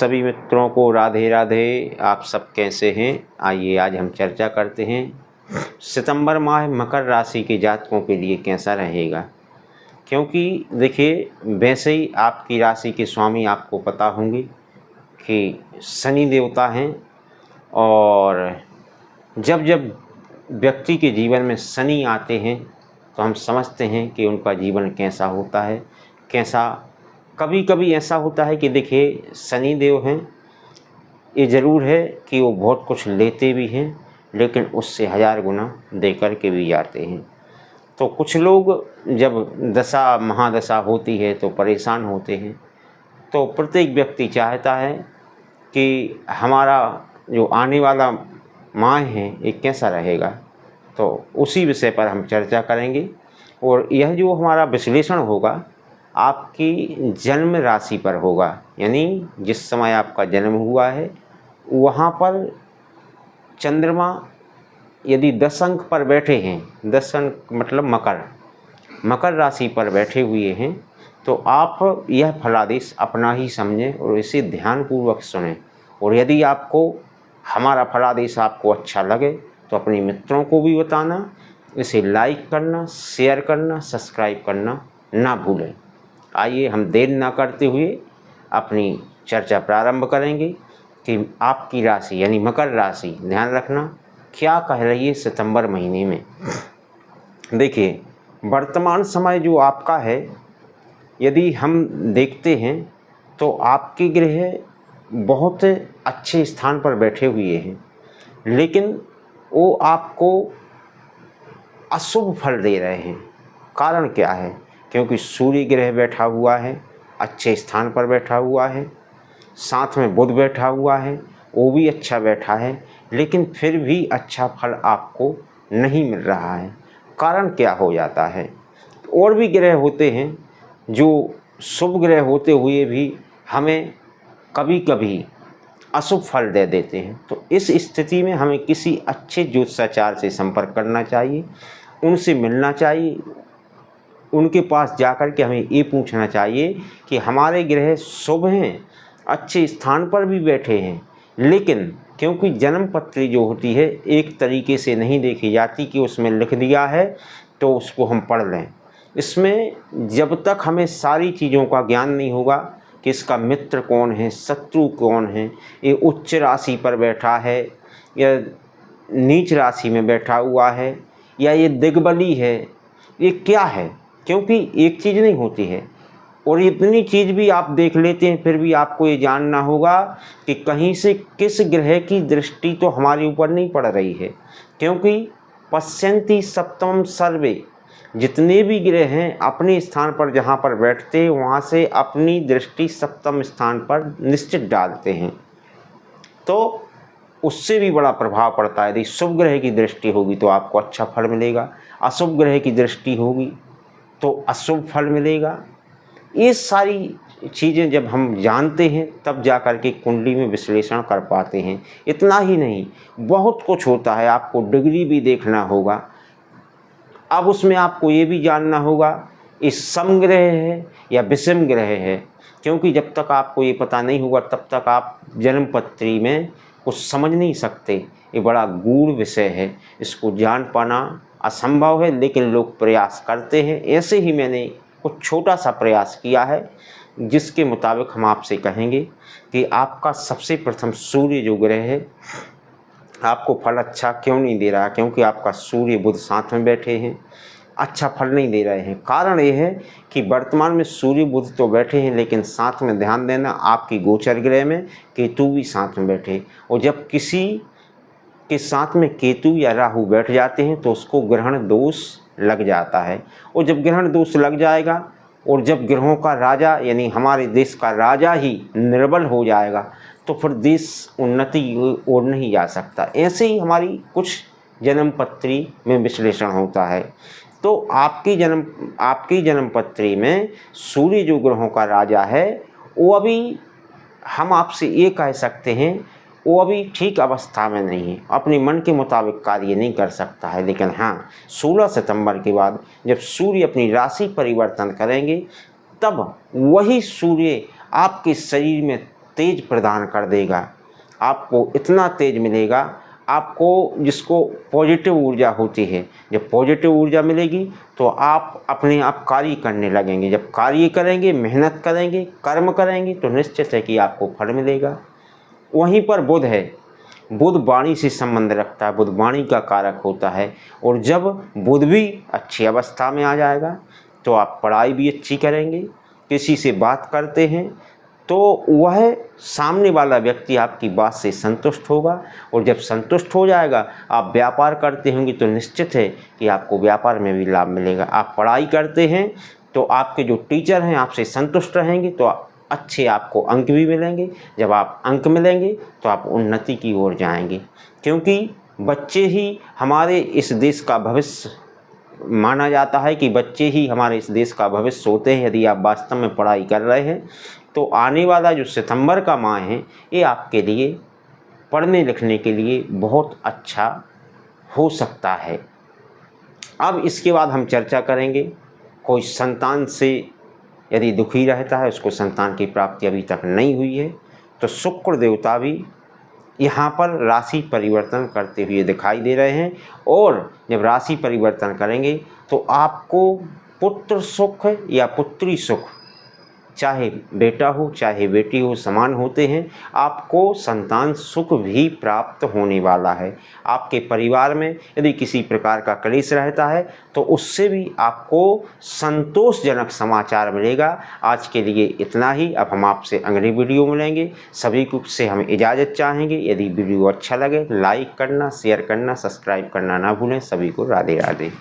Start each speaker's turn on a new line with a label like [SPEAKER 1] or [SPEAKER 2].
[SPEAKER 1] सभी मित्रों को राधे राधे। आप सब कैसे हैं? आइए आज हम चर्चा करते हैं सितंबर माह मकर राशि के जातकों के लिए कैसा रहेगा। क्योंकि देखिए, वैसे ही आपकी राशि के स्वामी आपको पता होंगे कि शनि देवता हैं, और जब जब व्यक्ति के जीवन में शनि आते हैं तो हम समझते हैं कि उनका जीवन कैसा होता है। कभी कभी ऐसा होता है कि देखिए, शनि देव हैं, ये ज़रूर है कि वो बहुत कुछ लेते भी हैं, लेकिन उससे 1000 गुना दे कर के भी जाते हैं। तो कुछ लोग जब दशा महादशा होती है तो परेशान होते हैं। तो प्रत्येक व्यक्ति चाहता है कि हमारा जो आने वाला माह है ये कैसा रहेगा। तो उसी विषय पर हम चर्चा करेंगे, और यह जो हमारा विश्लेषण होगा आपकी जन्म राशि पर होगा। यानी जिस समय आपका जन्म हुआ है वहाँ पर चंद्रमा यदि 10 अंक पर बैठे हैं, 10 अंक मतलब मकर राशि पर बैठे हुए हैं, तो आप यह फलादेश अपना ही समझें और इसे ध्यानपूर्वक सुनें। और यदि आपको हमारा फलादेश आपको अच्छा लगे तो अपने मित्रों को भी बताना, इसे लाइक करना, शेयर करना, सब्सक्राइब करना ना भूलें। आइए हम देर ना करते हुए अपनी चर्चा प्रारंभ करेंगे कि आपकी राशि यानी मकर राशि, ध्यान रखना, क्या कह रही है सितंबर महीने में। देखिए, वर्तमान समय जो आपका है, यदि हम देखते हैं तो आपके ग्रह बहुत अच्छे स्थान पर बैठे हुए हैं, लेकिन वो आपको अशुभ फल दे रहे हैं। कारण क्या है? क्योंकि सूर्य ग्रह बैठा हुआ है, अच्छे स्थान पर बैठा हुआ है, साथ में बुध बैठा हुआ है, वो भी अच्छा बैठा है, लेकिन फिर भी अच्छा फल आपको नहीं मिल रहा है। कारण क्या हो जाता है? और भी ग्रह होते हैं जो शुभ ग्रह होते हुए भी हमें कभी कभी अशुभ फल दे देते हैं। तो इस स्थिति में हमें किसी अच्छे ज्योतिषाचार्य से संपर्क करना चाहिए, उनसे मिलना चाहिए, उनके पास जाकर के हमें ये पूछना चाहिए कि हमारे ग्रह शुभ हैं, अच्छे स्थान पर भी बैठे हैं, लेकिन क्योंकि जन्म पत्री जो होती है एक तरीके से नहीं देखी जाती कि उसमें लिख दिया है तो उसको हम पढ़ लें। इसमें जब तक हमें सारी चीज़ों का ज्ञान नहीं होगा कि इसका मित्र कौन है, शत्रु कौन है, ये उच्च राशि पर बैठा है या नीच राशि में बैठा हुआ है, या ये दिग्बली है, ये क्या है, क्योंकि एक चीज़ नहीं होती है। और इतनी चीज़ भी आप देख लेते हैं फिर भी आपको ये जानना होगा कि कहीं से किस ग्रह की दृष्टि तो हमारे ऊपर नहीं पड़ रही है। क्योंकि पश्यन्ति सप्तमं सर्वे, जितने भी ग्रह हैं अपने स्थान पर जहाँ पर बैठते हैं वहाँ से अपनी दृष्टि सप्तम स्थान पर निश्चित डालते हैं, तो उससे भी बड़ा प्रभाव पड़ता है। यदि शुभ ग्रह की दृष्टि होगी तो आपको अच्छा फल मिलेगा, अशुभ ग्रह की दृष्टि होगी तो अशुभ फल मिलेगा। ये सारी चीज़ें जब हम जानते हैं तब जा कर के कुंडली में विश्लेषण कर पाते हैं। इतना ही नहीं, बहुत कुछ होता है, आपको डिग्री भी देखना होगा। अब उसमें आपको ये भी जानना होगा ये सम ग्रह है या विषम ग्रह है, क्योंकि जब तक आपको ये पता नहीं होगा तब तक आप जन्म पत्री में कुछ समझ नहीं सकते। ये बड़ा गूढ़ विषय है, इसको जान पाना असंभव है, लेकिन लोग प्रयास करते हैं। ऐसे ही मैंने कुछ छोटा सा प्रयास किया है, जिसके मुताबिक हम आपसे कहेंगे कि आपका सबसे प्रथम सूर्य जो ग्रह है आपको फल अच्छा क्यों नहीं दे रहा। क्योंकि आपका सूर्य बुध साथ में बैठे हैं, अच्छा फल नहीं दे रहे हैं। कारण ये है कि वर्तमान में सूर्य बुध तो बैठे हैं, लेकिन साथ में ध्यान देना आपकी गोचर ग्रह में केतु भी साथ में बैठे, और जब किसी के साथ में केतु या राहु बैठ जाते हैं तो उसको ग्रहण दोष लग जाता है। और जब ग्रहण दोष लग जाएगा और जब ग्रहों का राजा यानी हमारे देश का राजा ही निर्बल हो जाएगा तो फिर देश उन्नति ओर नहीं जा सकता। ऐसे ही हमारी कुछ जन्म पत्री में विश्लेषण होता है। तो आपकी जन्म पत्री में सूर्य जो ग्रहों का राजा है वो अभी हम आपसे ये कह सकते हैं वो अभी ठीक अवस्था में नहीं है, अपने मन के मुताबिक कार्य नहीं कर सकता है। लेकिन हाँ, 16 सितंबर के बाद जब सूर्य अपनी राशि परिवर्तन करेंगे तब वही सूर्य आपके शरीर में तेज प्रदान कर देगा। आपको इतना तेज मिलेगा, आपको जिसको पॉजिटिव ऊर्जा होती है, जब पॉजिटिव ऊर्जा मिलेगी तो आप अपने आप कार्य करने लगेंगे। जब कार्य करेंगे, मेहनत करेंगे, कर्म करेंगे तो निश्चित है कि आपको फल मिलेगा। वहीं पर बुध है, बुध वाणी से संबंध रखता है, बुध वाणी का कारक होता है। और जब बुध भी अच्छी अवस्था में आ जाएगा तो आप पढ़ाई भी अच्छी करेंगे। किसी से बात करते हैं तो वह सामने वाला व्यक्ति आपकी बात से संतुष्ट होगा, और जब संतुष्ट हो जाएगा, आप व्यापार करते होंगे तो निश्चित है कि आपको व्यापार में भी लाभ मिलेगा। आप पढ़ाई करते हैं तो आपके जो टीचर हैं आपसे संतुष्ट रहेंगे तो अच्छे आपको अंक भी मिलेंगे। जब आप अंक मिलेंगे तो आप उन्नति की ओर जाएंगे, क्योंकि बच्चे ही हमारे इस देश का भविष्य माना जाता है कि बच्चे ही हमारे इस देश का भविष्य होते हैं। यदि आप वास्तव में पढ़ाई कर रहे हैं तो आने वाला जो सितंबर का माह है ये आपके लिए पढ़ने लिखने के लिए बहुत अच्छा हो सकता है। अब इसके बाद हम चर्चा करेंगे, कोई संतान से यदि दुखी रहता है, उसको संतान की प्राप्ति अभी तक नहीं हुई है, तो शुक्र देवता भी यहाँ पर राशि परिवर्तन करते हुए दिखाई दे रहे हैं। और जब राशि परिवर्तन करेंगे तो आपको पुत्र सुख या पुत्री सुख, चाहे बेटा हो चाहे बेटी हो, समान होते हैं। आपको संतान सुख भी प्राप्त होने वाला है। आपके परिवार में यदि किसी प्रकार का क्लेश रहता है तो उससे भी आपको संतोषजनक समाचार मिलेगा। आज के लिए इतना ही। अब हम आपसे अगली वीडियो मिलेंगे। सभी को से हम इजाज़त चाहेंगे। यदि वीडियो अच्छा लगे लाइक करना, शेयर करना, सब्सक्राइब करना ना भूलें। सभी को राधे राधे।